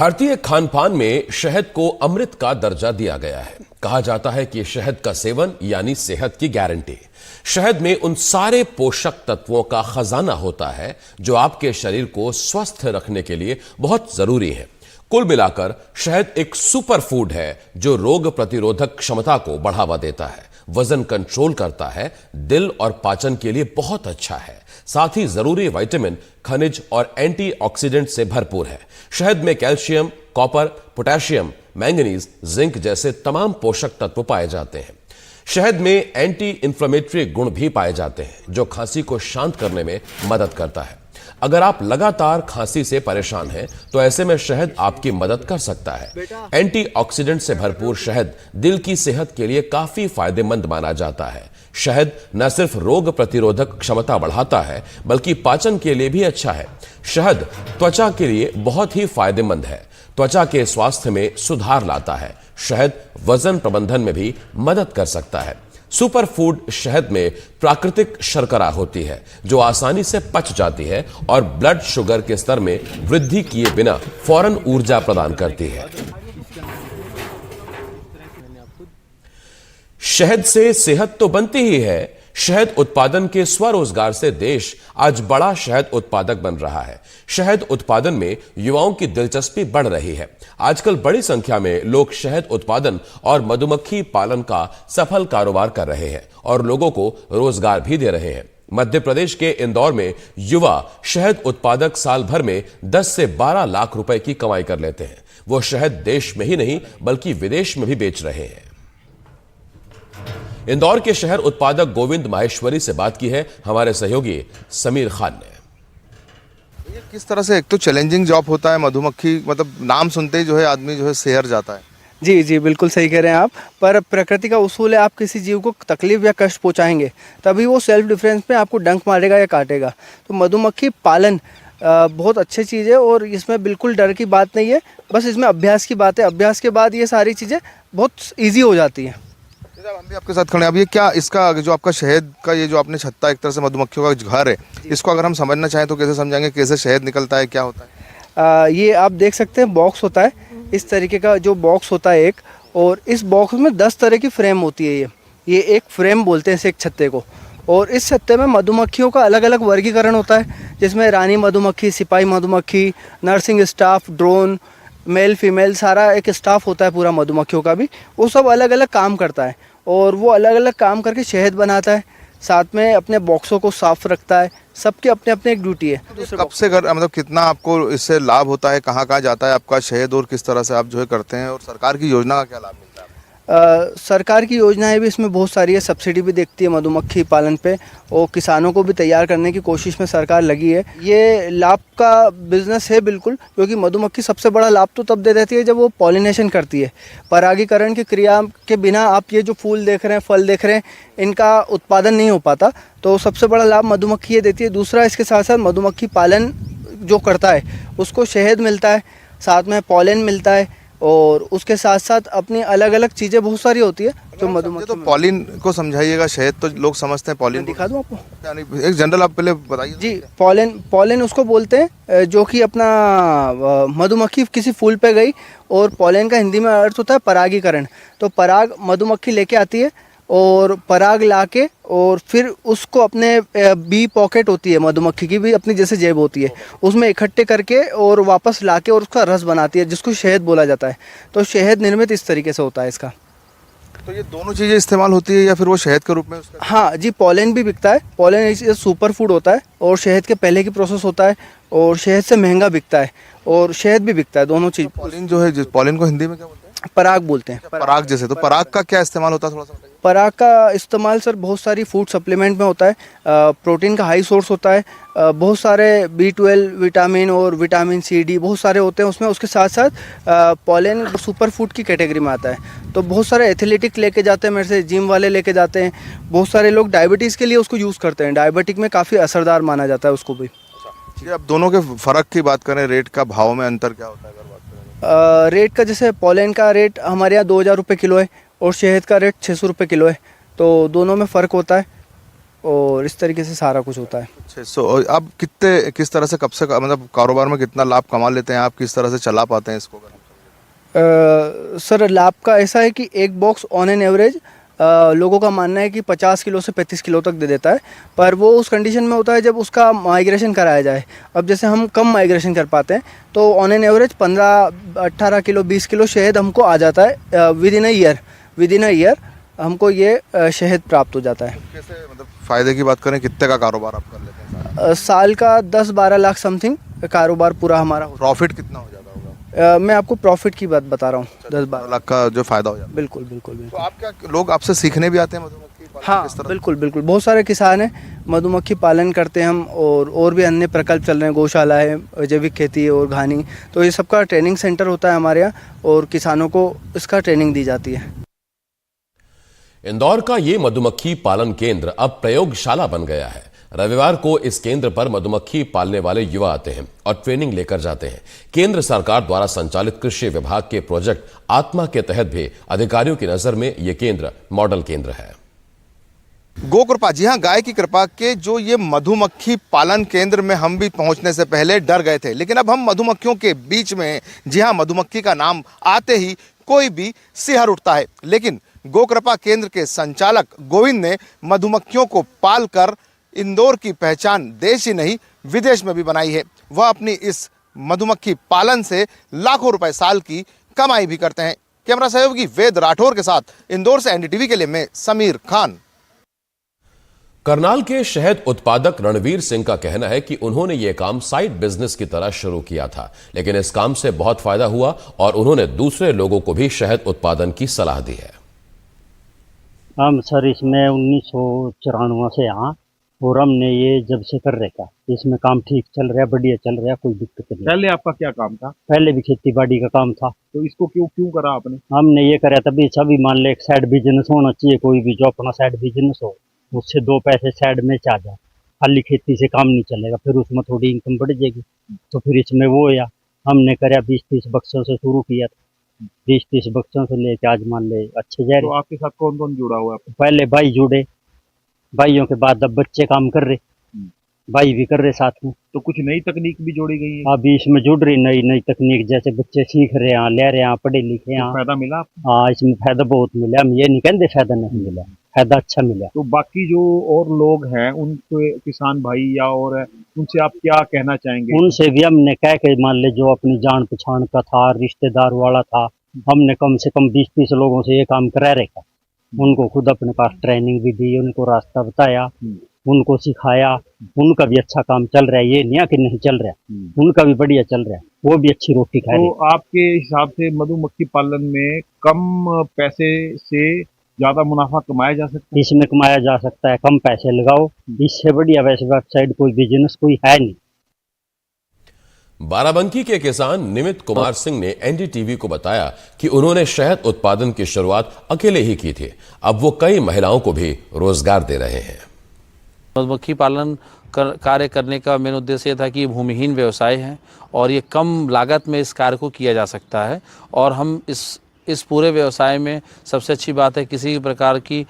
भारतीय खान पान में शहद को अमृत का दर्जा दिया गया है। कहा जाता है कि शहद का सेवन यानी सेहत की गारंटी। शहद में उन सारे पोषक तत्वों का खजाना होता है जो आपके शरीर को स्वस्थ रखने के लिए बहुत जरूरी है। कुल मिलाकर शहद एक सुपर फूड है जो रोग प्रतिरोधक क्षमता को बढ़ावा देता है, वजन कंट्रोल करता है, दिल और पाचन के लिए बहुत अच्छा है। साथ ही जरूरी विटामिन, खनिज और एंटीऑक्सीडेंट से भरपूर है। शहद में calcium, copper, potassium, manganese, zinc जैसे तमाम पोषक तत्व पाए जाते हैं। शहद में एंटी इंफ्लेमेटरी गुण भी पाए जाते हैं जो खांसी को शांत करने में मदद करता है। अगर आप लगातार खांसी से परेशान हैं तो ऐसे में शहद आपकी मदद कर सकता है। एंटीऑक्सीडेंट से भरपूर शहद दिल की सेहत के लिए काफी फायदेमंद माना जाता है। शहद न सिर्फ रोग प्रतिरोधक क्षमता बढ़ाता है बल्कि पाचन के लिए भी अच्छा है। शहद त्वचा के लिए बहुत ही फायदेमंद है, त्वचा के स्वास्थ्य में सुधार लाता है। शहद वजन प्रबंधन में भी मदद कर सकता है। सुपर फूड शहद में प्राकृतिक शर्करा होती है जो आसानी से पच जाती है और ब्लड शुगर के स्तर में वृद्धि किए बिना फौरन ऊर्जा प्रदान करती है। शहद से सेहत तो बनती ही है, शहद उत्पादन के स्वरोजगार से देश आज बड़ा शहद उत्पादक बन रहा है। शहद उत्पादन में युवाओं की दिलचस्पी बढ़ रही है। आजकल बड़ी संख्या में लोग शहद उत्पादन और मधुमक्खी पालन का सफल कारोबार कर रहे हैं और लोगों को रोजगार भी दे रहे हैं। मध्य प्रदेश के इंदौर में युवा शहद उत्पादक साल भर में 10 से 12 लाख रुपए की कमाई कर लेते हैं। वो शहद देश में ही नहीं बल्कि विदेश में भी बेच रहे हैं। इंदौर के शहर उत्पादक गोविंद माहेश्वरी से बात की है हमारे सहयोगी समीर खान ने। किस तरह से, एक तो चैलेंजिंग जॉब होता है मधुमक्खी, मतलब नाम सुनते ही जो है आदमी जो है शहर जाता है। जी बिल्कुल सही कह रहे हैं आप। पर प्रकृति का उसूल है, आप किसी जीव को तकलीफ या कष्ट पहुंचाएंगे तभी वो सेल्फ डिफेंस में आपको डंक मारेगा या काटेगा। तो मधुमक्खी पालन बहुत अच्छी चीज़ है और इसमें बिल्कुल डर की बात नहीं है, बस इसमें अभ्यास की बात है। अभ्यास के बाद ये सारी चीज़ें बहुत ईजी हो जाती हैं। हम भी आपके साथ खड़े हैं। अब ये क्या, इसका जो आपका शहद का ये जो आपने छत्ता, एक तरह से मधुमक्खियों का घर है, इसको अगर हम समझना चाहें तो कैसे समझाएंगे, कैसे शहद निकलता है, क्या होता है? ये आप देख सकते हैं बॉक्स होता है, इस तरीके का जो बॉक्स होता है एक, और इस बॉक्स में 10 तरह की फ्रेम होती है। ये एक फ्रेम बोलते हैं इसे, एक छत्ते को। और इस छत्ते में मधुमक्खियों का अलग अलग वर्गीकरण होता है, जिसमें रानी मधुमक्खी, सिपाही मधुमक्खी, nursing staff, drone, male female, सारा एक स्टाफ होता है पूरा मधुमक्खियों का भी। वो सब अलग अलग काम करता है और वो अलग अलग काम करके शहद बनाता है, साथ में अपने बॉक्सों को साफ रखता है। सबके अपने अपने एक ड्यूटी है। कब से मतलब कितना आपको इससे लाभ होता है, कहाँ कहाँ जाता है आपका शहद और किस तरह से आप जो है करते हैं, और सरकार की योजना का क्या लाभ मिलता है? सरकार की योजनाएं भी इसमें बहुत सारी है, सब्सिडी भी देखती है मधुमक्खी पालन पे, और किसानों को भी तैयार करने की कोशिश में सरकार लगी है। ये लाभ का बिजनेस है बिल्कुल, क्योंकि मधुमक्खी सबसे बड़ा लाभ तो तब दे देती है जब वो पॉलिनेशन करती है। परागीकरण की क्रिया के बिना आप ये जो फूल देख रहे हैं, फल देख रहे हैं, इनका उत्पादन नहीं हो पाता। तो सबसे बड़ा लाभ मधुमक्खी ये देती है। दूसरा, इसके साथ साथ मधुमक्खी पालन जो करता है उसको शहद मिलता है, साथ में पॉलन मिलता है, और उसके साथ साथ अपनी अलग अलग चीज़ें बहुत सारी होती है जो मधुमक्खी। तो पॉलिन को समझाइएगा। शहद तो लोग समझते हैं, पॉलिन दिखा दूँ आपको? यानी एक जनरल आप पहले बताइए। जी, पॉलन उसको बोलते हैं जो कि अपना मधुमक्खी किसी फूल पे गई, और पॉलन का हिंदी में अर्थ होता है परागीकरण। तो पराग मधुमक्खी लेके आती है और पराग लाके, और फिर उसको अपने बी पॉकेट होती है मधुमक्खी की भी, अपनी जैसे जेब होती है, उसमें इकट्ठे करके और वापस लाके और उसका रस बनाती है, जिसको शहद बोला जाता है। तो शहद निर्मित इस तरीके से होता है इसका। तो ये दोनों चीज़ें इस्तेमाल होती है या फिर वो शहद के रूप में उसका? हाँ जी, पॉलन भी बिकता है। पॉलन एक सुपर फूड होता है और शहद के पहले की प्रोसेस होता है, और शहद से महंगा बिकता है और शहद भी बिकता है, दोनों चीज़। पॉलिन जो है, पॉलिन को हिंदी में क्या बोलते हैं? पराग बोलते हैं। पराग जैसे, तो पराग का क्या इस्तेमाल होता है, थोड़ा सा बताइए। पराग का इस्तेमाल सर बहुत सारी फूड सप्लीमेंट में होता है। प्रोटीन का हाई सोर्स होता है, बहुत सारे B12 विटामिन और विटामिन C, D बहुत सारे होते हैं उसमें। उसके साथ साथ पॉलन सुपर फूड की कैटेगरी में आता है। तो बहुत सारे एथलेटिक लेके जाते हैं मेरे से, जिम वाले लेके जाते हैं। बहुत सारे लोग डायबिटीज़ के लिए उसको यूज़ करते हैं, डायबिटिक में काफ़ी असरदार माना जाता है उसको भी। अब दोनों के फ़र्क की बात करें, रेट का, भाव में अंतर क्या होता है अगर बात करें? रेट का, जैसे पॉलन का रेट हमारे यहाँ 2000 रुपये किलो है और शहद का रेट 600 रुपये किलो है। तो दोनों में फ़र्क होता है। और इस तरीके से सारा कुछ होता है। अच्छा, सो आप किस तरह से मतलब कारोबार में कितना लाभ कमा लेते हैं आप, किस तरह से चला पाते हैं इसको? सर लाभ का ऐसा है कि एक बॉक्स ऑन एन एवरेज लोगों का मानना है कि 50 किलो से 35 किलो तक दे देता है, पर वो उस कंडीशन में होता है जब उसका माइग्रेशन कराया जाए। अब जैसे हम कम माइग्रेशन कर पाते हैं तो on an average 15-18 kilo 20 kilo शहद हमको आ जाता है विद इन अ ईयर हमको ये शहद प्राप्त हो जाता है। कैसे, मतलब फायदे की बात करें, कितने का कारोबार आप कर लेते हैं? साल का 10-12 लाख समथिंग कारोबार पूरा हमारा होता प्रॉफिट कितना हो जाता होगा? है। मैं आपको प्रॉफिट की बात बता रहा हूँ, 10-12 लाख का जो फायदा हो जाता है। बिल्कुल बिल्कुल तो बिल्कुल। आप क्या, लोग आपसे सीखने भी आते हैं मधुमक्खी पालन हाँ किस तरह? बिल्कुल बिल्कुल, बहुत सारे किसान हैं मधुमक्खी पालन करते हैं हम, और भी अन्य प्रकल्प चल रहे हैं, गौशाला है, जैविक खेती और घानी, तो ये सबका ट्रेनिंग सेंटर होता है हमारे यहाँ और किसानों को इसका ट्रेनिंग दी जाती है। इंदौर का ये मधुमक्खी पालन केंद्र अब प्रयोगशाला बन गया है। रविवार को इस केंद्र पर मधुमक्खी पालने वाले युवा आते हैं और ट्रेनिंग लेकर जाते हैं। केंद्र सरकार द्वारा संचालित कृषि विभाग के प्रोजेक्ट आत्मा के तहत भी अधिकारियों की नजर में यह केंद्र मॉडल केंद्र है। गो कृपा, जी हाँ, गाय की कृपा के जो ये मधुमक्खी पालन केंद्र में हम भी पहुंचने से पहले डर गए थे, लेकिन अब हम मधुमक्खियों के बीच में हैं। जी हाँ, मधुमक्खी का नाम आते ही कोई भी सिहर उठता है, लेकिन गो कृपा केंद्र के संचालक गोविंद ने मधुमक्खियों को पालकर इंदौर की पहचान देश ही नहीं विदेश में भी बनाई है। वह अपनी इस मधुमक्खी पालन से लाखों रुपए साल की कमाई भी करते हैं। कैमरा सहयोगी वेद राठौर के साथ इंदौर से एनडीटीवी के लिए मैं समीर खान। करनाल के शहद उत्पादक रणवीर सिंह का कहना है कि उन्होंने यह काम साइड बिजनेस की तरह शुरू किया था, लेकिन इस काम से बहुत फायदा हुआ और उन्होंने दूसरे लोगों को भी शहद उत्पादन की सलाह दी है। हम सर इसमें 1994 से यहाँ, और हमने ये जब से कर रखा, इसमें काम ठीक चल रहा है, बढ़िया चल रहा है, कोई दिक्कत नहीं। पहले आपका क्या काम था? पहले भी खेती बाड़ी का काम था। तो इसको क्यों करा आपने? हमने ये करा तभी सभी मान ले एक साइड बिजनेस होना चाहिए, कोई भी जो अपना साइड बिजनेस हो, उससे 2 पैसे साइड में आ जाए। खाली खेती से काम नहीं चलेगा, फिर उसमें थोड़ी इनकम बढ़ जाएगी। तो फिर इसमें वो या हमने करा 20-30 बक्सों से शुरू किया था, 20-30 बक्सों से लेके आज मान ले अच्छे जा रहे। तो आपके साथ कौन कौन जुड़ा हुआ है? पहले भाई जुड़े, भाइयों के बाद अब बच्चे काम कर रहे, भाई भी कर रहे साथ में। तो कुछ नई तकनीक भी जोड़ी गई है? अभी इसमें जुड़ रही नई तकनीक, जैसे बच्चे सीख रहे हैं, ले रहे हैं, पढ़े लिखे हैं। फायदा मिला आपको? हाँ, इसमें फायदा बहुत मिला। हम ये नहीं कहते फायदा नहीं मिला, फायदा अच्छा मिला। तो बाकी जो और लोग हैं, उनके किसान भाई या और उनसे आप क्या कहना चाहेंगे? उनसे भी हमने कह के मान ले, जो अपनी जान पहचान का था, रिश्तेदार वाला था, हमने कम से कम 20-30 लोगों से ये काम करा रखा। उनको खुद अपने पास ट्रेनिंग भी दी, उनको रास्ता बताया, उनको सिखाया। उनका भी अच्छा काम चल रहा है, ये नहीं है कि नहीं चल रहा है, उनका भी बढ़िया चल रहा है, वो भी अच्छी रोटी खा रहे हैं। तो आपके हिसाब से मधुमक्खी पालन में कम पैसे से ज्यादा मुनाफा कमाया जा सकता है? इसमें कमाया जा सकता है, कम पैसे लगाओ, इससे बढ़िया वैसे वेबसाइट कोई बिजनेस कोई है नहीं। बाराबंकी के किसान निमित कुमार सिंह ने एनडीटीवी को बताया कि उन्होंने शहद उत्पादन की शुरुआत अकेले ही की थी। अब वो कई महिलाओं को भी रोजगार दे रहे हैं। मधुमक्खी पालन कार्य करने का मेन उद्देश्य ये था कि ये भूमिहीन व्यवसाय है और ये कम लागत में इस कार्य को किया जा सकता है। और हम इस पूरे व्यवसाय में सबसे अच्छी बात है, किसी भी प्रकार की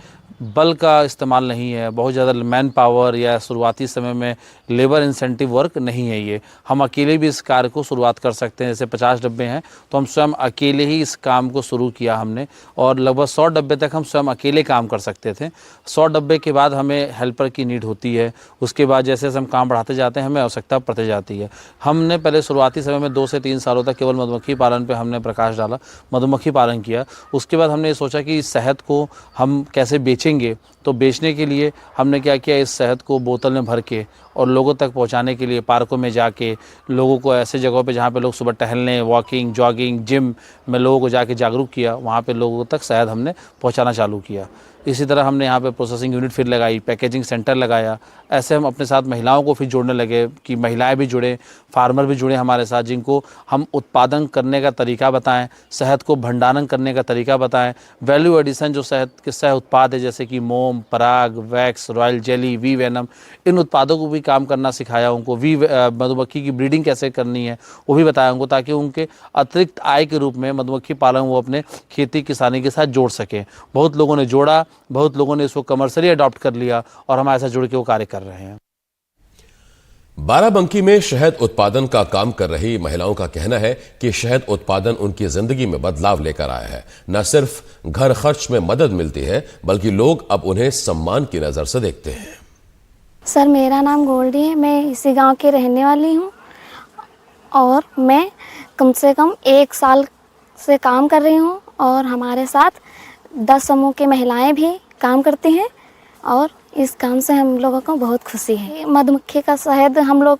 बल का इस्तेमाल नहीं है, बहुत ज़्यादा मैन पावर या शुरुआती समय में लेबर इंसेंटिव वर्क नहीं है। ये हम अकेले भी इस कार्य को शुरुआत कर सकते हैं। जैसे 50 डब्बे हैं तो हम स्वयं अकेले ही इस काम को शुरू किया हमने, और लगभग 100 डब्बे तक हम स्वयं अकेले काम कर सकते थे। 100 डब्बे के बाद हमें हेल्पर की नीड होती है, उसके बाद जैसे हम काम बढ़ाते जाते हैं हमें आवश्यकता पड़ती जाती है। हमने पहले शुरुआती समय में 2 से 3 सालों तक केवल मधुमक्खी पालन पर हमने प्रकाश डाला, मधुमक्खी पालन किया। उसके बाद हमने ये सोचा कि इस शहद को हम कैसे बेचेंगे, तो बेचने के लिए हमने क्या किया, इस शहद को बोतल में भर के और लोगों तक पहुंचाने के लिए पार्कों में जाके लोगों को, ऐसे जगहों पे जहाँ पे लोग सुबह टहलने, वॉकिंग, जॉगिंग, जिम में लोगों को जाके जागरूक किया, वहाँ पे लोगों तक शहद हमने पहुंचाना चालू किया। इसी तरह हमने यहाँ पे प्रोसेसिंग यूनिट फिर लगाई, पैकेजिंग सेंटर लगाया। ऐसे हम अपने साथ महिलाओं को फिर जोड़ने लगे कि महिलाएं भी जुड़े, फार्मर भी जुड़े हमारे साथ, जिनको हम उत्पादन करने का तरीका बताएं, शहद को भंडारण करने का तरीका बताएं, वैल्यू एडिशन जो शहद के सह उत्पाद है जैसे कि मोम, पराग, wax, royal jelly, bee venom, इन उत्पादों को भी काम करना सिखाया उनको। मधुमक्खी की ब्रीडिंग कैसे करनी है वो भी बताया उनको, ताकि उनके अतिरिक्त आय के रूप में मधुमक्खी पालन वो अपने खेती किसानी के साथ जोड़ सकें। बहुत लोगों ने जोड़ा बहुत लोगों ने इसको कमर्शियली अडॉप्ट कर लिया और हमारे साथ जुड़ के वो कार्य कर रहे हैं। बाराबंकी में शहद उत्पादन का काम कर रही महिलाओं का कहना है कि शहद उत्पादन उनकी जिंदगी में बदलाव लेकर आया है। न सिर्फ घर खर्च में मदद मिलती है, बल्कि लोग अब उन्हें सम्मान की नजर से देखते हैं। सर, मेरा नाम गोल्डी है, मैं इसी गांव की रहने वाली हूं और मैं कम से कम 1 साल से काम कर रही हूं और हमारे साथ 10 समूह की महिलाएं भी काम करती हैं और इस काम से हम लोगों को बहुत खुशी है। मधुमक्खी का शहद हम लोग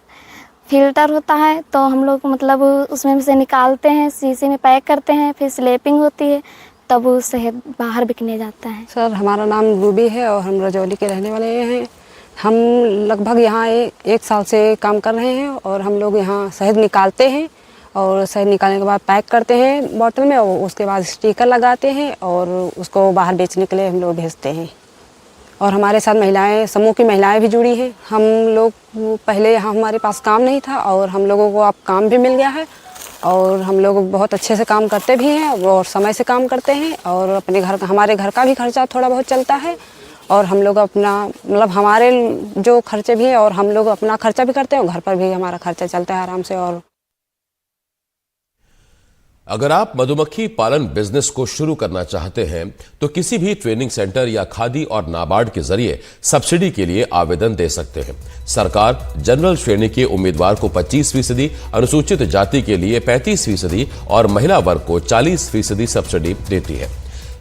फिल्टर होता है तो हम लोग मतलब उसमें से निकालते हैं, शीशी में पैक करते हैं, फिर स्लैपिंग होती है, तब वो शहद बाहर बिकने जाता है। सर, हमारा नाम रूबी है और हम रजौली के रहने वाले हैं। हम लगभग यहाँ 1 साल से काम कर रहे हैं और हम लोग यहाँ शहद निकालते हैं और शहद निकालने के बाद पैक करते हैं बॉटल में और उसके बाद स्टिकर लगाते हैं और उसको बाहर बेचने के लिए हम लोग भेजते हैं। और हमारे साथ महिलाएं, समूह की महिलाएं भी जुड़ी हैं। हम लोग पहले यहाँ हमारे पास काम नहीं था और हम लोगों को अब काम भी मिल गया है और हम लोग बहुत अच्छे से काम करते भी हैं और समय से काम करते हैं और अपने हमारे घर का भी खर्चा थोड़ा बहुत चलता है और हम लोग अपना मतलब हमारे जो खर्चे भी हैं और हम लोग अपना खर्चा भी करते हैं और घर पर भी हमारा खर्चा चलता है आराम से। और अगर आप मधुमक्खी पालन बिजनेस को शुरू करना चाहते हैं तो किसी भी ट्रेनिंग सेंटर या खादी और नाबार्ड के जरिए सब्सिडी के लिए आवेदन दे सकते हैं। सरकार जनरल श्रेणी के उम्मीदवार को 25%, अनुसूचित जाति के लिए 35% और महिला वर्ग को 40% सब्सिडी देती है।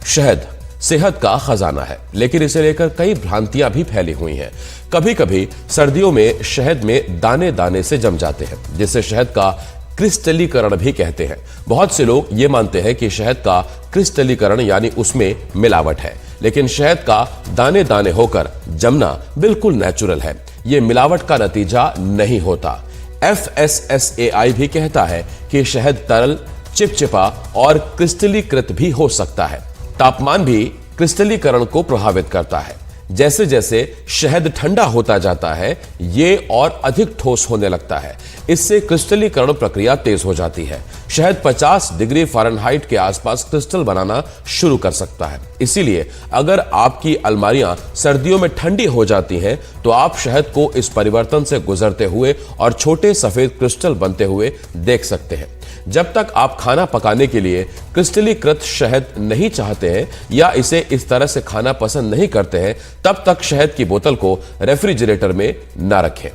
शहद सेहत का खजाना है, लेकिन इसे लेकर कई भ्रांतियां भी फैली हुई हैं। कभी कभी सर्दियों में शहद में दाने दाने से जम जाते हैं, जिसे शहद का क्रिस्टलीकरण भी कहते हैं। बहुत से लोग ये मानते हैं कि शहद का क्रिस्टलीकरण यानी उसमें मिलावट है, लेकिन शहद का दाने दाने होकर जमना बिल्कुल नेचुरल है। ये मिलावट का नतीजा नहीं होता। FSSAI भी कहता है कि शहद तरल, चिपचिपा और क्रिस्टलीकृत भी हो सकता है। तापमान भी क्रिस्टलीकरण को प्रभावित करता है। जैसे जैसे शहद ठंडा होता जाता है, ये और अधिक ठोस होने लगता है। इससे क्रिस्टलीकरण प्रक्रिया तेज हो जाती है। शहद 50 डिग्री फ़ारेनहाइट के आसपास क्रिस्टल बनाना शुरू कर सकता है। इसीलिए अगर आपकी अलमारियां सर्दियों में ठंडी हो जाती हैं, तो आप शहद को इस परिवर्तन से गुजरते हुए और छोटे सफेद क्रिस्टल बनते हुए देख सकते हैं। जब तक आप खाना पकाने के लिए क्रिस्टलीकृत शहद नहीं चाहते हैं या इसे इस तरह से खाना पसंद नहीं करते हैं, तब तक शहद की बोतल को रेफ्रिजरेटर में न रखें।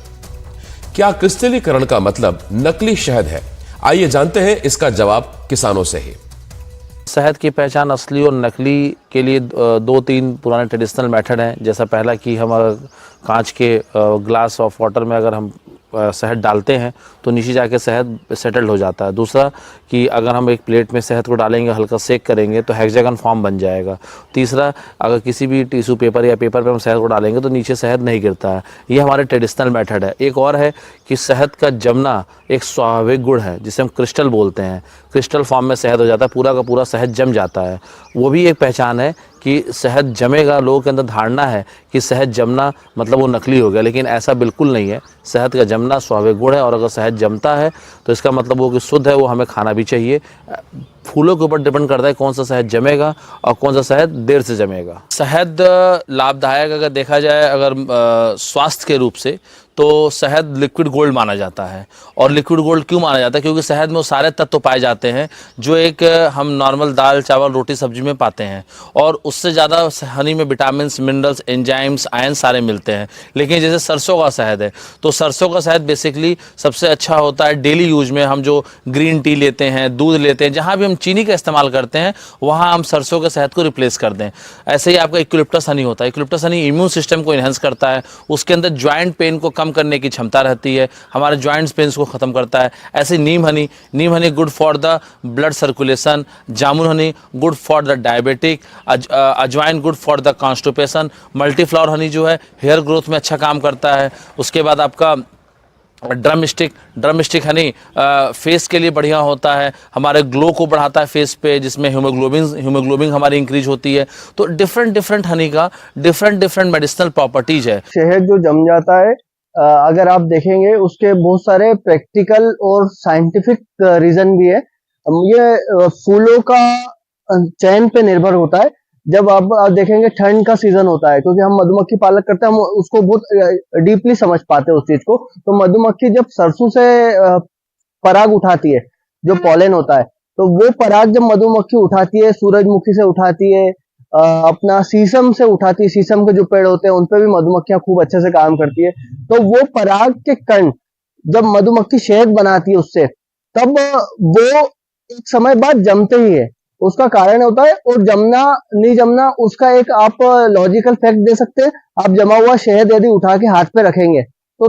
क्या क्रिस्टलीकरण का मतलब नकली शहद है? आइए जानते हैं इसका जवाब किसानों से ही। शहद की पहचान असली और नकली के लिए 2-3 पुराने ट्रेडिशनल मेथड हैं। जैसा पहला कि हम अगर कांच के ग्लास ऑफ वाटर में अगर हम शहद डालते हैं तो नीचे जाके शहद सेटल्ड हो जाता है। दूसरा कि अगर हम एक प्लेट में शहद को डालेंगे, हल्का सेक करेंगे तो हेक्सागन फॉर्म बन जाएगा। तीसरा, अगर किसी भी टिश्यू पेपर या पेपर पे हम शहद को डालेंगे तो नीचे शहद नहीं गिरता है। ये हमारे ट्रेडिशनल मेथड है। एक और है कि शहद का जमना एक स्वाभाविक गुण है, जिसे हम क्रिस्टल बोलते हैं। क्रिस्टल फॉर्म में शहद हो जाता है, पूरा का पूरा शहद जम जाता है। वो भी एक पहचान है कि शहद जमेगा। लोगों के अंदर धारणा है कि शहद जमना मतलब वो नकली हो गया, लेकिन ऐसा बिल्कुल नहीं है। शहद का जमना स्वाभाविक गुण है और अगर शहद जमता है तो इसका मतलब वो कि शुद्ध है, वो हमें खाना भी चाहिए। फूलों के ऊपर डिपेंड करता है कौन सा शहद जमेगा और कौन सा शहद देर से जमेगा। शहद लाभदायक अगर देखा जाए अगर स्वास्थ्य के रूप से, तो शहद लिक्विड गोल्ड माना जाता है। और लिक्विड गोल्ड क्यों माना जाता है? क्योंकि शहद में वो सारे तत्व पाए जाते हैं जो एक हम नॉर्मल दाल, चावल, रोटी, सब्जी में पाते हैं। और उससे ज़्यादा हनी में विटामिन, मिनरल्स, एंजाइम्स, आयन सारे मिलते हैं। लेकिन जैसे सरसों का शहद है, तो सरसों का शहद बेसिकली सबसे अच्छा होता है डेली यूज में। हम जो ग्रीन टी लेते हैं, दूध लेते हैं, जहाँ भी हम चीनी का इस्तेमाल करते हैं वहाँ हम सरसों के शहद को रिप्लेस कर दें। ऐसे ही आपका यूकलिप्टस हनी होता है। यूकलिप्टस हनी इम्यून सिस्टम को इन्हेंस करता है। उसके अंदर ज्वाइंट पेन को कम करने की क्षमता रहती है, हमारे जॉइंट्स पेन्स को खत्म करता है। ऐसे neem honey good for the blood circulation, jamun honey good for the diabetic, ajwain good for the constipation, multiflower honey जो है हेयर ग्रोथ में अच्छा काम करता है। उसके बाद आपका ड्रम स्टिक हनी फेस के लिए बढ़िया होता है, हमारे ग्लो को बढ़ाता है फेस पे, जिसमें हीमोग्लोबिन हमारी इंक्रीज होती है। तो डिफरेंट हनी का डिफरेंट मेडिसिनल प्रॉपर्टीज है। शहद जो जम जाता है, अगर आप देखेंगे उसके बहुत सारे प्रैक्टिकल और साइंटिफिक रीजन भी है। ये फूलों का चयन पे निर्भर होता है। जब आप देखेंगे ठंड का सीजन होता है, क्योंकि हम मधुमक्खी पालक करते हैं, हम उसको बहुत डीपली समझ पाते हैं उस चीज को। तो मधुमक्खी जब सरसों से पराग उठाती है, जो पॉलन होता है, तो वो पराग जब मधुमक्खी उठाती है, सूरजमुखी से उठाती है, अपना शीशम से उठाती है, शीशम के जो पेड़ होते हैं उन पे भी मधुमक्खियां खूब अच्छे से काम करती है। तो वो पराग के कण जब मधुमक्खी शहद बनाती है उससे, तब वो एक समय बाद जमते ही है। उसका कारण होता है, और जमना नहीं जमना उसका एक आप लॉजिकल फैक्ट दे सकते हैं। आप जमा हुआ शहद यदि उठा के हाथ पे रखेंगे तो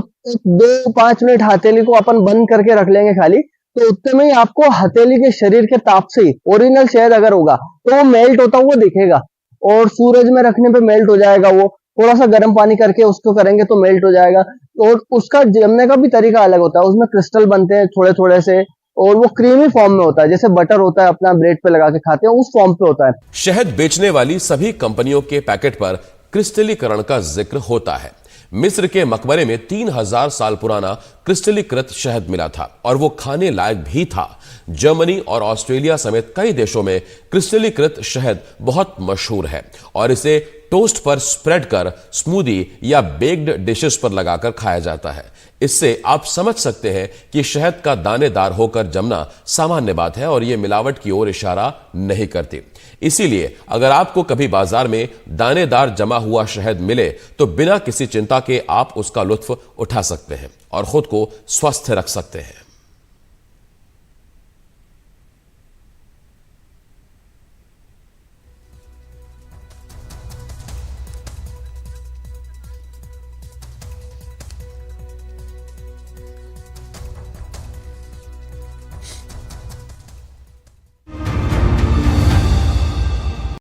2-5 मिनट हथेली को अपन बंद करके रख लेंगे खाली, तो उतने में ही आपको हथेली के शरीर के ताप से ही ओरिजिनल शहद अगर होगा तो वो मेल्ट होता हुआ दिखेगा, और सूरज में रखने पे मेल्ट हो जाएगा। वो थोड़ा सा गर्म पानी करके उसको करेंगे तो मेल्ट हो जाएगा। और उसका जमने का भी तरीका अलग होता है, उसमें क्रिस्टल बनते हैं थोड़े थोड़े से, और वो क्रीमी फॉर्म में होता है, जैसे बटर होता है अपना ब्रेड पे लगा के खाते हैं, उस फॉर्म पे होता है। शहद बेचने वाली सभी कंपनियों के पैकेट पर क्रिस्टलीकरण का जिक्र होता है। मिस्र के मकबरे में 3000 साल पुराना क्रिस्टलीकृत शहद मिला था और वो खाने लायक भी था। जर्मनी और ऑस्ट्रेलिया समेत कई देशों में क्रिस्टलीकृत शहद बहुत मशहूर है और इसे टोस्ट पर स्प्रेड कर स्मूदी या बेक्ड डिशेस पर लगाकर खाया जाता है। इससे आप समझ सकते हैं कि शहद का दानेदार होकर जमना सामान्य बात है और यह मिलावट की ओर इशारा नहीं करती। इसीलिए अगर आपको कभी बाजार में दानेदार जमा हुआ शहद मिले तो बिना किसी चिंता के आप उसका लुत्फ उठा सकते हैं और खुद को स्वस्थ रख सकते हैं।